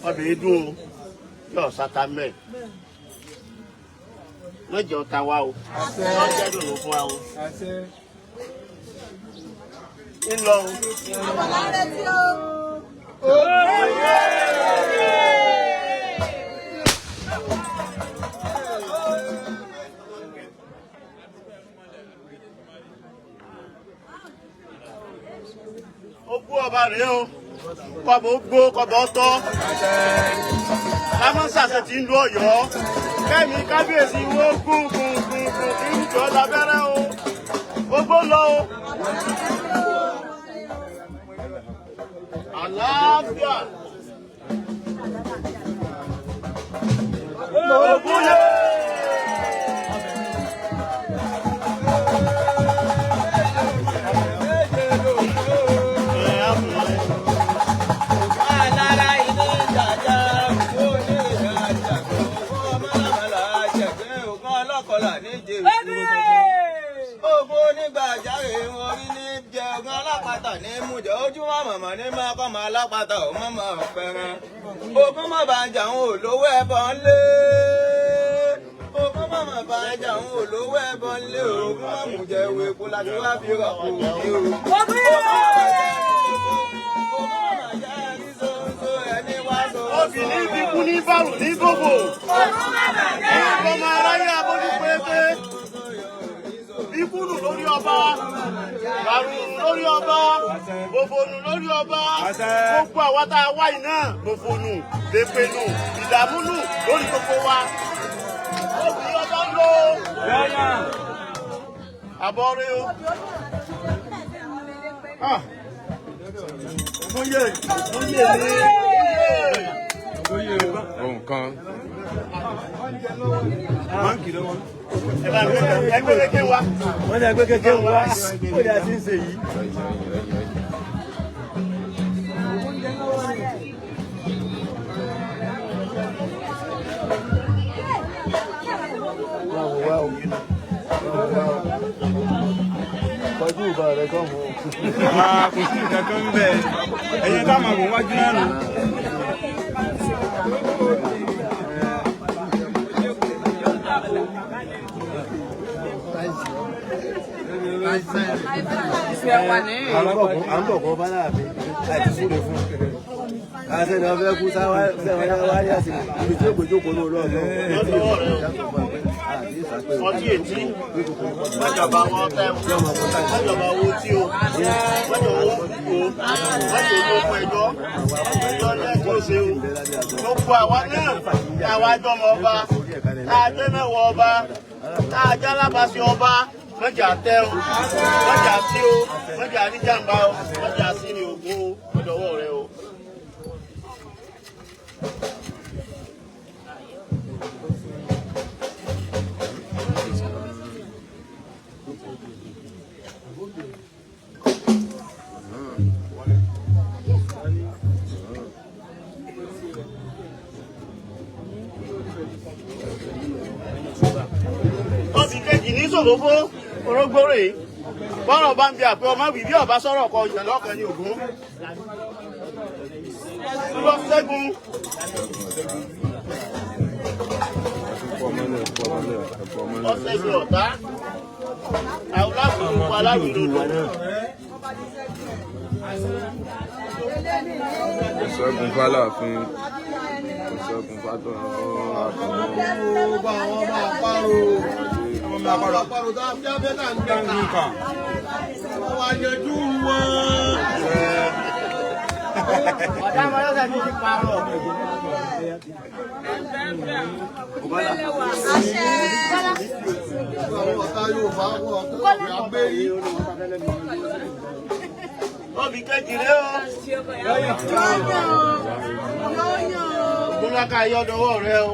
ọbẹ̀ dùn o yóò sata mẹ́ lọ́jọ́ ta wa o lọ́jọ́ dùn fún wa o ńlọ o. Ogú ọba rèé o kọbọ gbó kọbọ tọ lámọ́sàsẹ̀ tí ń lu Ọ̀yọ́ kẹ́mi kábíyèsí wo gún kí ń jọ lábẹ́rẹ́ o gbogbo lọ o àlàáfíà ogún yẹ. Ogun onígbàjáre wọn rí ní jẹ ogun alápatà ní mújẹ ojúmọ́ mọ̀mọ́ ní máa kọ́ máa alápatà ò mọ̀mọ́ fẹ́ràn. Ogun má bàa jà ń olówó ẹbọ ńlé. Ogun má bàa jà ń olówó ẹbọ ńlé. Ogun má mú jẹ ìwé epo láti wá fi rọ̀ kò ní o. Obìnrin bí kú ní bàrù ní gbogbo. Ọmọ aráyé abójú péépé. Bíkúnù lórí ọba, bàrùn lórí ọba, gbogbo-nù lórí ọba, gbogbo àwa tá a wá iná, gbogbo-nù, lépenu, ìdààmúnù lórí gbogbo wa. Òbí ọba ń lò. Àbọ̀rẹ́ o. Oyè nǹkan. Ẹgbẹ́ kékeré wa. Wọ́n ní ẹgbẹ́ kékeré wa. Ó yà sí ń ṣe yìí. Kọjú ìbá rẹ̀ kàn mọ́. Kò sí nǹkan kan ń bẹ̀. Ẹ̀yin ká máa wọ̀ wájú náà nù. À ń bọ̀ kọ́ bá náà mi láti súre fún. Àṣẹ ni wọ́n fẹ́ kú sáwárí àsìkò ibi tí ó gbèjókòó ló lọ́ọ̀lọ́. Ọtí ètí, májọba wọn fẹ́, májọba owó tí o, májọba owó kúkú o, májọba owó ẹjọ́, ẹjọ́ ní ẹ̀kọ́ ṣe o. Gbogbo àwa náà, àwa jọmọ ọba, tá a jẹ́ mẹ́wọ̀ ọba, tá a jẹ́ alábàáṣe ọba, mọ́jà tẹ́ o, mọ́jà sí o, mọ́jà níjàmbá o, mọ́jà sí ni ògùn o, ọ̀dọ̀wọ́ rẹ o. Ìṣòfófó orógbórè bọ́rọ̀ bá ń bi àpé ọmọ wì bí ọba sọ̀rọ̀ kọ ìjẹ̀lọ́kàn ní Ògún lọ Ṣẹ́gun ọ̀ṣẹ́gun ọ̀tá aláàbò aláàbò Ìṣẹ́gun Fáláàfin, Ìṣẹ́gun Fátọ̀ Gbogbo àwọn ọmọ àparò. Àparò tó ń jábẹ́ náà ń gbé ká. Wọ́n wá yanjú wọn. ọ̀dà mọ́lẹ́sẹ̀ ní ti parọ́. Àwọn ọ̀tá yóò bá wọ́n ọ̀tá agbérí. Obì kéjìlé o. Múláka yọ̀dọ̀wọ́ rẹ o.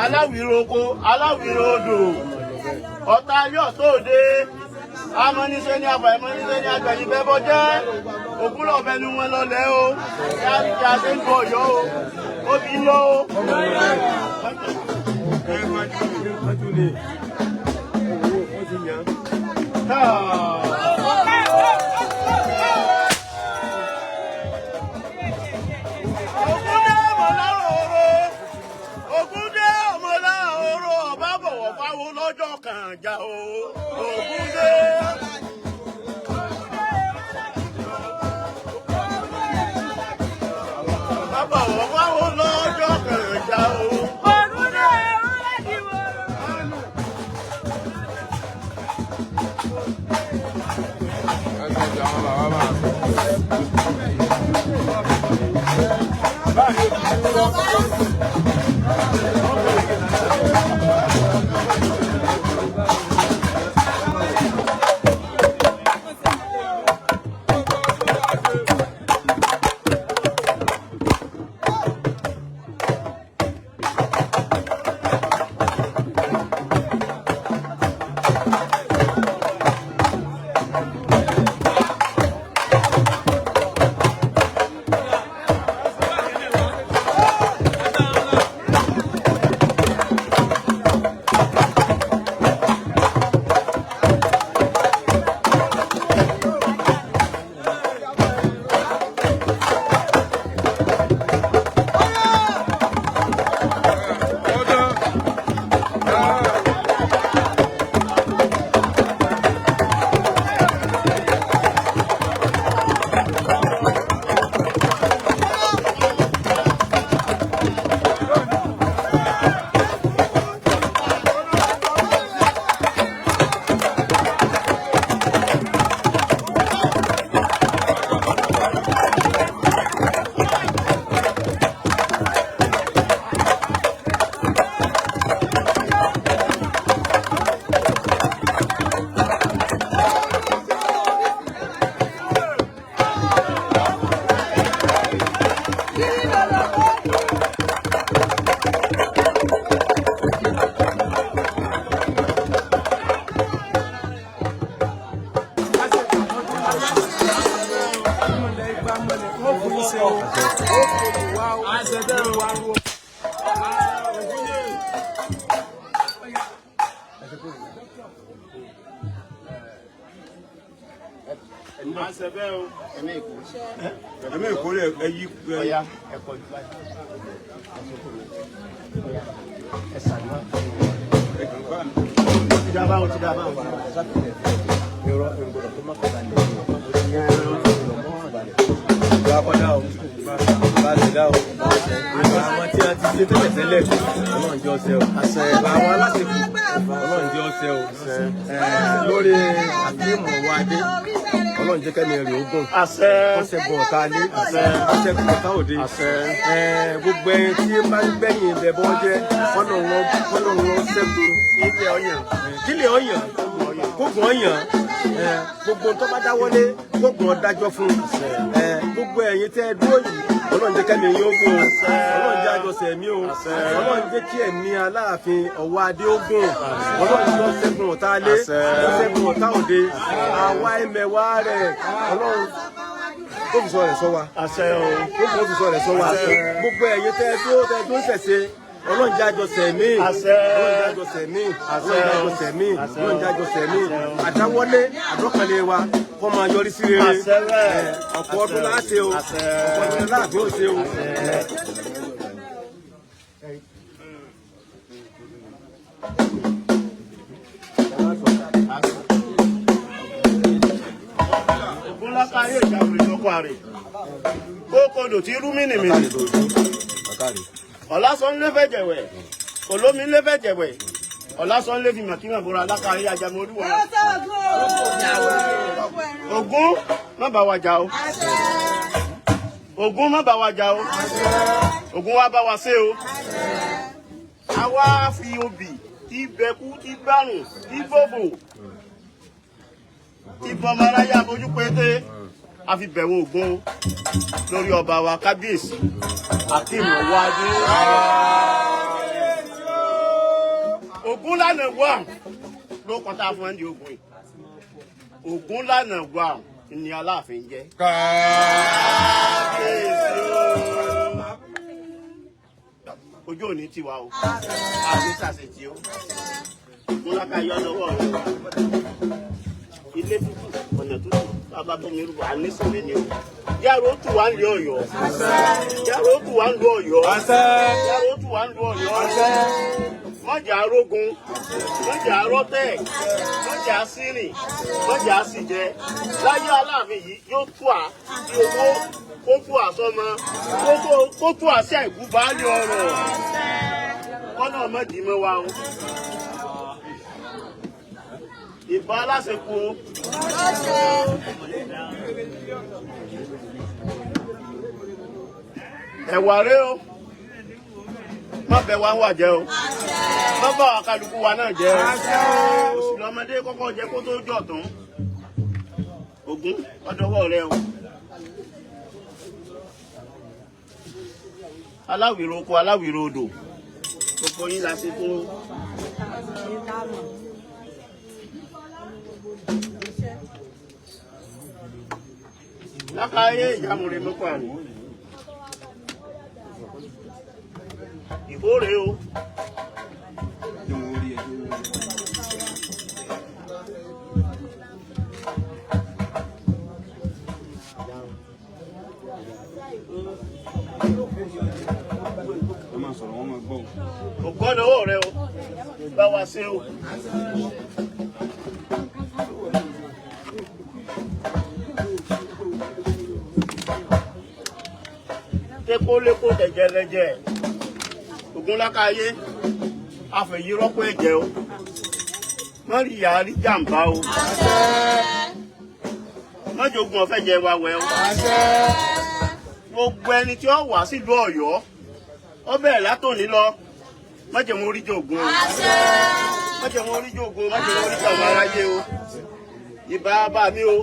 Aláwìrò oko, aláwìrò odò. Ọ̀tá yọ̀ tó dé. Amọ́níṣẹ́ ní àbọ̀ ẹ̀mọ́níṣẹ́ ní àgbẹ̀yìn bẹ́bọ́ jẹ́. Ògúnlọ̀ bẹnu wọn lọlẹ̀ o. Kí a ṣe ń bọ̀ yọ o. Obì lọ o. Ògúndé mọ̀lá Kànjà o Ògúndé. Bàbá wọn wá wo lọ́jọ́ Kànjà o. Ẹ̀mí ìkórè ẹyí Ọya ẹ̀kọ́ ìgbà ti dá báwọn àwọn tí a ti ṣe tẹ́lẹ̀ Ọlọ́run jẹ́ ọ̀sẹ̀ o àwọn alásìkò Ọlọ́run jẹ́ ọ̀sẹ̀ o lórí àfihàn wáadé Ọlọ́run jẹ́ kẹ́mi rè ogun ọ̀sẹ̀gun ọ̀tá alé ọ̀sẹ̀gun ọ̀tá òde gbogbo ẹni tí máa ń gbẹ̀yìn ibẹ̀ bọ́ jẹ́ Ọlọ́run ṣẹ́gun kílẹ̀ ọ̀yàn kógun ọ̀yàn gbogbo tó bá dáwọ́lé kógun ọ̀dájọ́ fún gbogbo ẹ̀yin tẹ́ dúró yìí Ọlọ́run jẹ́ kẹ́mi yín ogun Ọlọ́run jẹ́ àjọsẹ̀ mi o Ọlọ́run jẹ́ kí ẹ̀mí Aláàfin Ọ̀wọ́ Adé ogun Ọlọ́run jẹ́ ṣẹ́gun ọ̀tá alé ṣẹ́gun ọ̀tá òde àwa ẹ̀mẹ̀wá rẹ̀ Ọlọ́run tó fi sọ rẹ̀ sọ wa tó fi sọ rẹ̀ sọ wa gbogbo ẹ̀yin tẹ́ tó ń ṣẹ̀ṣẹ̀ Ọlọ́run jẹ́ àjọsẹ̀ mi Ọlọ́run jẹ́ àjọsẹ̀ mi Ọlọ́run jẹ́ àjọsẹ̀ mi Ọlọ́run jẹ́ àjọsẹ̀ mi àdáwọ́lé àdọ́kànlé wa kó máa yọrí sí rere ọ̀pọ̀ ọdún láti o ọ̀pọ̀ ọdún láti ó ṣe o. Ògúnlákáyé ìjàmbá ìjọkọ̀ àrè kókòdò tí rú mínìmínì ọ̀lásán lé fẹ́ jẹ̀wẹ̀ olómi lé fẹ́ jẹ̀wẹ̀ ọ̀lásán lé fi màkímà bóra lákàáyé ajamọ olúwa. Ògún má bá wa jà o Ògún má bá wa jà o Ògún wá bá wa ṣe o a wá fi obì tí bẹkú tí bárùn tí bòbò tí bọmọ aráyé abojú pété a fi bẹ̀wò Ògún lórí ọba wa kábíyèsí Akeem Ọ̀wọ́ Adé. Ògún lánàá wà ló kọta fún ẹni Ògún yìí Ògún lánàá wà ní Aláàfin jẹ́. Ojú òní tiwa o àbí sàṣetì o Ògúnlákáyé lọ́wọ́ rẹ ilé tútù ọ̀nà tútù bàbá bómi rúbọ ànísìnlẹ̀ ni o yàrá ó tù wá ń lé Ọ̀yọ́ yàrá ó tù wá ń lé Ọ̀yọ́ yàrá ó tù wá ń lé Ọ̀yọ́ mọ́jà arógun mọ́jà arọ́tẹ̀ mọ́jà sírìn mọ́jà síjẹ láyé Aláàfin yìí yóò tú à sí owó kó tú àsọmọ kó tú àṣẹ àìkú baálé ọrọ̀ kọ́nà ọmọdé mọ́ wa o. Ìbá aláṣepọ̀ ẹ̀wà rẹ o má bẹ wá wà jẹ o má bá kálukú wa náà jẹ o òsì lọmọdé kọ́kọ́ jẹ kó tó jọ tán Ògún ọdọwọ rẹ o. Aláwìrò oko aláwìrò odò gbogbo yín la ṣe fún. Lákàáyé ìyàmùrè mọ́kọ́ àrùn ìkórè o. Ògbọ́dọ̀ owó rẹ o bá wa ṣe o. Tékó lékó tẹ̀jẹ̀rẹ̀jẹ̀ Ògún Lákàáyé àfẹ̀yí rọ́pò ẹ̀jẹ̀ o mọ́rí ìyá rí jàǹbá o mọ́jọ́gun ọ̀fẹ́ jẹ wa wẹ̀ o gbogbo ẹni tí ó wà sílùú Ọ̀yọ́ ó bẹ̀rẹ̀ látòní lọ mọ́jẹ̀mú oríjì Ògún o mọ́jẹ̀mú oríjì Ògún mọ́jẹ̀mú oríjì ọmọ aráyé o ìbá bá mi o.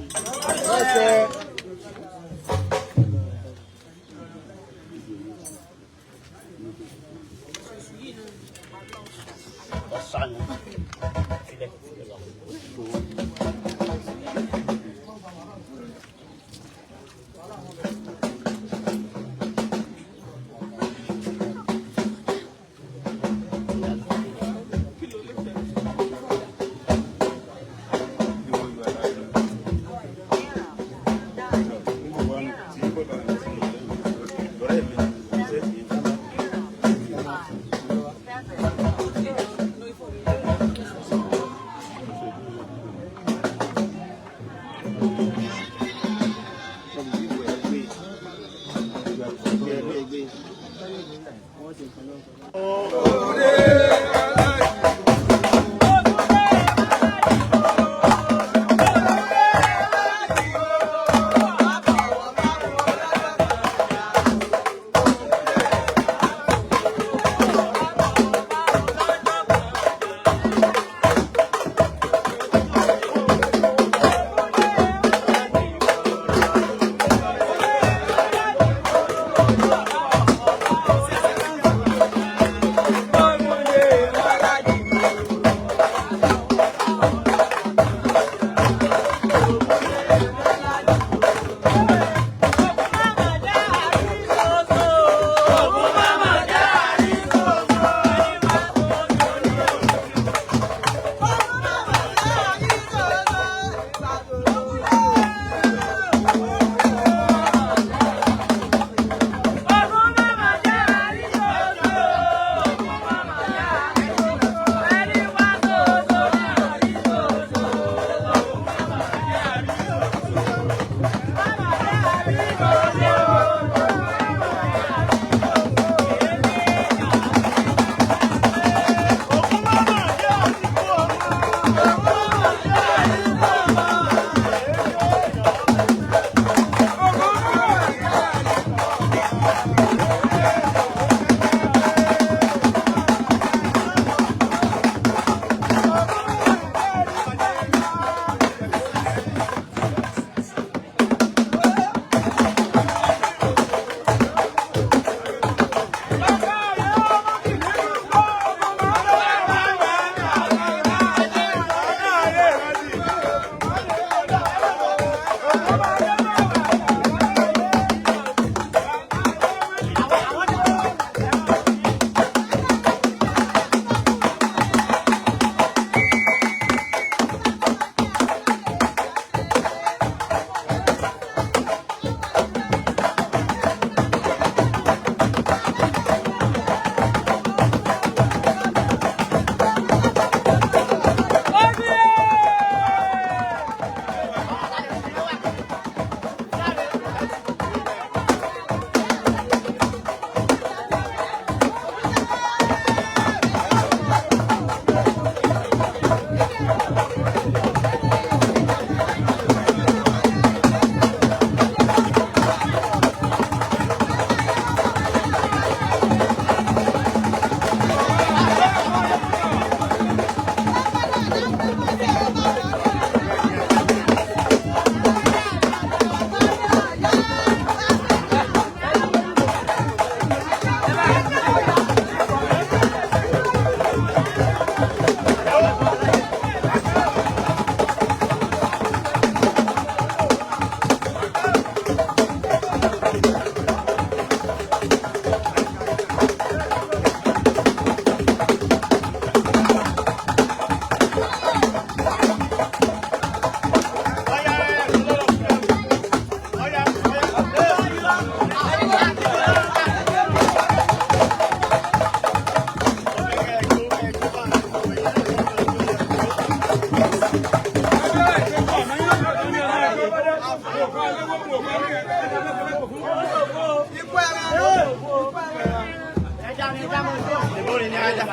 ìbórin ni ajá.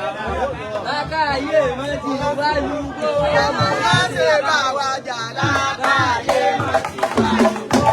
Lákàyè mọ́ ti wá lúgbó. Ọmọ láti bá wa jà lákàyè mọ́ ti wá lúgbó.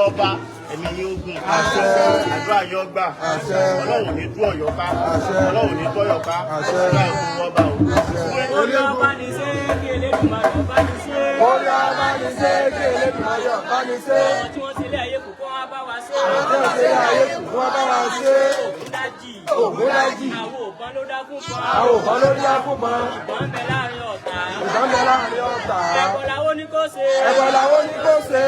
ọba ẹ̀mí yóò gùn àdúrà yóò gbà ọlọ́run ní tú ọ̀yọ́ ká ọlọ́run ní tọ́yọ̀ ká ọlọ́run ní ọba o. Orí ọba ní ṣe kí Elédùmarè ọba ní ṣe. Orí ọba ní ṣe kí Elédùmarè ọba ní ṣe. Àwọn tí wọ́n ti lé ayé kù kọ́ wá bá wa ṣe. Àwọn tí wọ́n ti lé ayé kù kọ́ wá bá wa ṣe. Ògúndájì. Àwọn òbọn ló dá fún pọn. Àwọn òbọn ló dá fún pọn. Ìbọn ń bẹ láàrin ọ̀tá. Ìbọn ń bẹ láàrin ọ̀tá. Ẹ̀bọ̀ làwọn ní kó ṣe. Ẹ̀bọ̀ làwọn ní kó ṣe.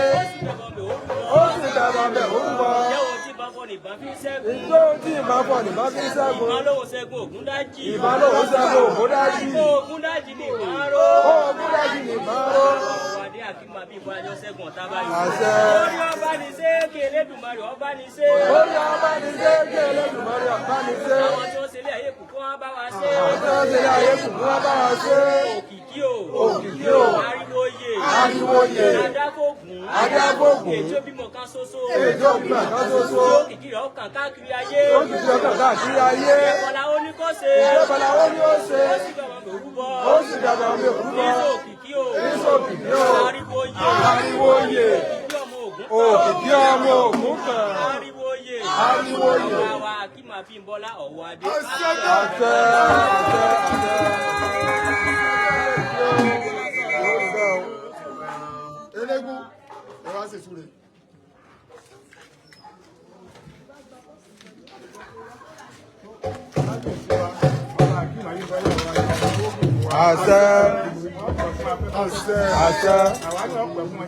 Ó sì dẹ̀bọ̀ bẹ̀ orúkọ. Ìjọ́wọ́ tí ìbọn fọ nìbọn fi ń ṣẹ́gun. Ìjọ́wọ́ tí ìbọn fọ nìbọn fi ń ṣẹ́gun. Ìbọn lòun ṣẹ́gun Ògúndájì. Ìbọn lòun ṣẹ́gun Ògúndájì. Ògúndájì ní ìbọn ró. Ògúndájì ní ìbọn ró. Ọ̀wádìí àkímà bí ìbọn ajọ́ ṣẹ́gun ọ̀tá báyìí. Àṣẹ. Orí ọba ní ṣe kí Elédùmarè ọba ní ṣe. Orí ọba ní ṣe kí Elédùmarè ọba ní ṣe. Àwọn tí wọ́n ṣe lé ayé kù kó wá bá wa ṣe. Àwọn tí wọ́n ṣe lé ayé kù kó wá bá wa ṣe. Òkìkí o. Òkìkí o. Ariwoyè. Ariwoyè. Adágógún. Adágógún. Èjò bímọ kan ṣoṣo. Èjò bímọ kan ṣoṣo. Òkìkí rẹ̀ ọkàn káàkiri ayé. Òkìkí rẹ̀ ọkàn káàkiri ayé. Ìbọ̀là ó ní kó ṣe. Ìbọ̀là ó ní ó ṣe. Ó sì dọ̀bọ̀ mi òrúbọ. Ó sì dọ̀bọ̀ mi òrúbọ. Ìsòkìkí o. Ìsòkìkí o. Ariwoyè. Ariwoyè. Òkìkí ọmọ Ògún kan. Òkìkí ọmọ Ògún kan. Ariwoyè. Ariwoyè. Àwa Akíma Bímbọ́lá ọ̀wọ́ adé. Àṣẹ. Elégún ẹ wá ṣe súre. Àṣẹ. Àṣẹ. Àṣẹ. Àwa náà pẹ̀ fún ẹ.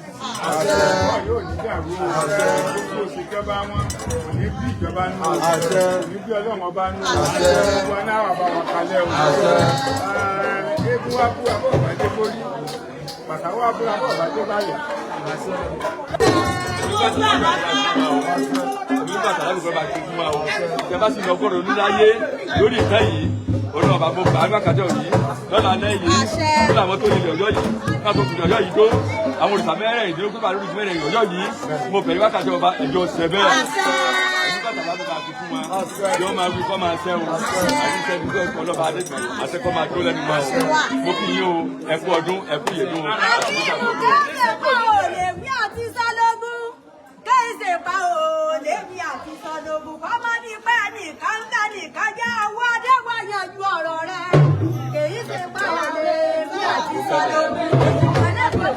Àṣẹ. Yóò ní dàrú. Àṣẹ. Gbogbo òṣìṣẹ́ba wọn kò ní bí ìjọba nù. Àṣẹ. Kò ní bí ọlọ́run ọba nù. Àṣẹ. Wọn náà wà bá wọn kalẹ̀ o. Àṣẹ. Eégún wa búra bọ̀ bá dé borí. Bàtà wa búra bọ̀ bá dé báyìí. Nígbà tí alábùkọ́ bá ti fún wa o, ṣe bá sì lọ gbọ́dọ̀ oníláyé lórí ìtẹ́ yìí, olóòwò bá mo gbà ágbàkájọ yìí, lọ́la náà yìí, lórí àwọn tó nílé ọjọ́ yìí, káàtó kùnì ọjọ́ yìí tó, àwọn òrìṣà mẹ́rẹ̀ẹ́dínlógún bá lórí mẹ́rẹ̀ẹ́dínlógún ọjọ́ yìí, mo bẹ̀rẹ̀ wákàtí ọba ẹ̀jọ́ sẹ́bẹ̀. Nígbà tí alábùkọ́ bá ti fún wa, yóò máa wí kọ́ máa ṣẹ́ o, àyíṣẹ́ bí ọlọ́ba adégbọ̀n àṣẹ́kọ́ máa tó lẹ́nu wa o. Mo kí yín o, ẹ kú ọdún, ẹ kú ìyèdún o, àti nígbà tó lọ. Ìṣèpá ò lébi àti sọdọ̀gùn kọ́mọ́ ní pẹ́ nìkan ń tẹ́ nìkan jẹ́ owó adéwà yanjú ọ̀rọ̀ rẹ̀. Kèyí ṣèpá ò lébi àti sọdọ̀gùn.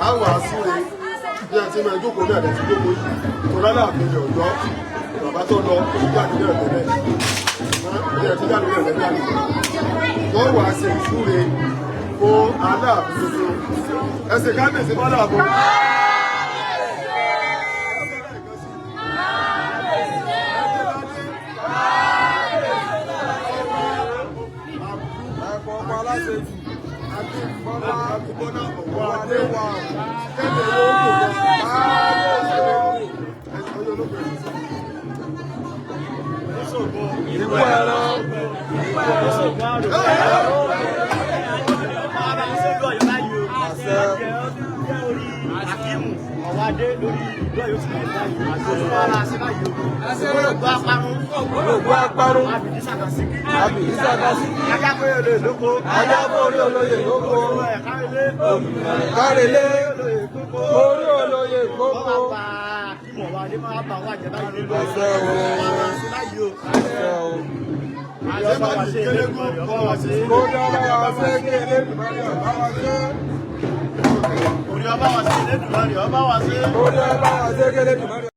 Àwọn àṣírí bí ẹ ti máa jókòó náà lẹ́sí jókòó yìí. Tọ́lá láàfin Ọ̀yọ́, bàbá tó lọ kò ní jáde náà tẹ́lẹ̀. Bí ẹ ti jáde náà tẹ́lẹ̀. Wọ́n wàá ṣe ìṣúre fún Aláàfin tuntun. Ẹsẹ̀ kábíyèsí bọ́lá àbọ̀. Akínbọ́lá ọ̀wọ́ Adéwà kẹ́lẹ́ olóògùn ìwọ ẹ̀rọ Ọ̀wádé lórí ìlú Ọ̀yọ́ ti lè báyìí. Àṣọ ara ṣe báyìí o. Olóògbé aparun. olóògùn apárún Àbìdí Sàkàsíkí. Àbìdí Sàkàsíkí Ajáko olè lóko. ajábọ̀ orí olóyè lóko Ẹ̀kárelé. kárelé Olóyè kókó. orí olóyè Wọ́n kókó. máa pa ìmọ̀ wa ní máa bá wa jẹ báyìí nínú Àṣẹ o. Ara ṣe báyìí o. Ìjọba Àṣẹ ìkélégún ọba wa ṣe. kó dábàá wa ṣe kí Elédùmarè ọba wa ṣe. Orí ọba wa ṣe, Elédùmarè ọba wa ṣe. Kó dábàá wa ṣe kí Elédùmarè.